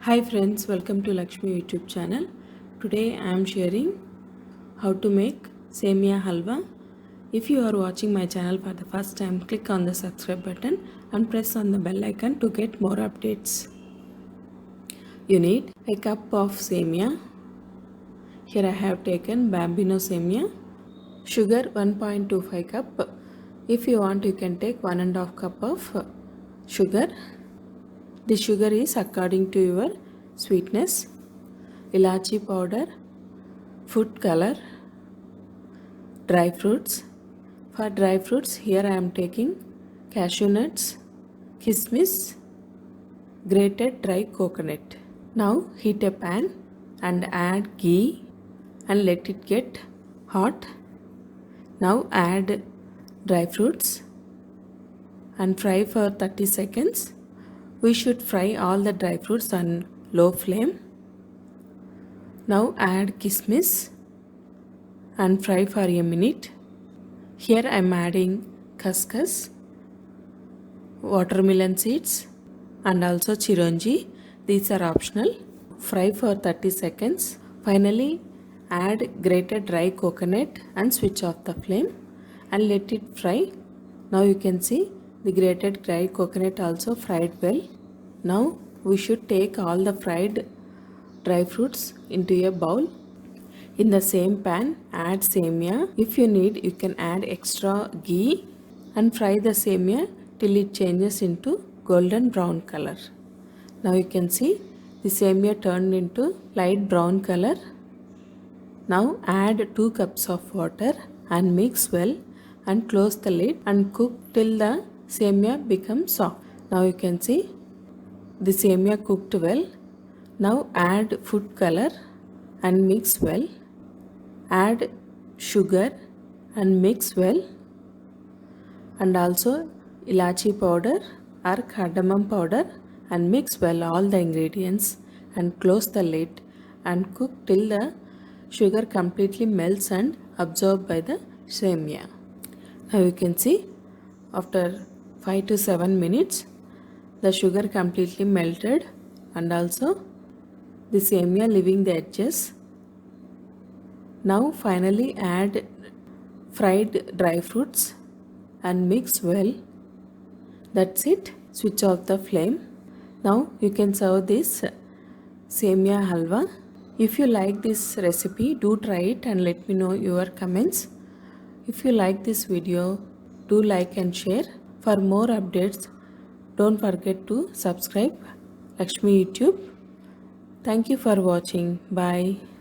Hi friends, welcome to Lakshmi YouTube channel. Today I am sharing how to make Semia Halwa. If you are watching my channel for the first time, click on the subscribe button and press on the bell icon to get more updates. You need a cup of Semia. Here I have taken Bambino Semia. Sugar 1.25 cup. If you want, you can take 1.5 cup of sugar. The sugar is according to your sweetness. Ilachi powder, food color, dry fruits. For dry fruits, here I am taking cashew nuts, kismis, grated dry coconut. Now heat a pan and add ghee and let it get hot. Now add dry fruits and fry for 30 seconds. We should fry all the dry fruits on low flame. Now add kismis and fry for a minute. Here I am adding khaskhas, watermelon seeds and also chironji. These are optional. Fry for 30 seconds. Finally add grated dry coconut and switch off the flame and let it fry. Now you can see the grated dry coconut also fried well. Now we should take all the fried dry fruits into a bowl. In the same pan, add semia. If you need, you can add extra ghee and fry the semia till it changes into golden brown color. Now you can see the semia turned into light brown color. Now add 2 cups of water and mix well and close the lid and cook till the semia becomes soft. Now you can see the semia cooked well. Now add food color and mix well. Add sugar and mix well. And also ilachi powder or cardamom powder and mix well all the ingredients and close the lid and cook till the sugar completely melts and absorbed by the semia. Now you can see after 5 to 7 minutes the sugar completely melted and also the semia leaving the edges. Now finally add fried dry fruits and mix well. That's it. Switch off the flame. Now you can serve this Semia Halwa. If you like this recipe, do try it and let me know your comments. If you like this video, do like and share. For more updates, don't forget to subscribe Lakshmi YouTube. Thank you for watching. Bye.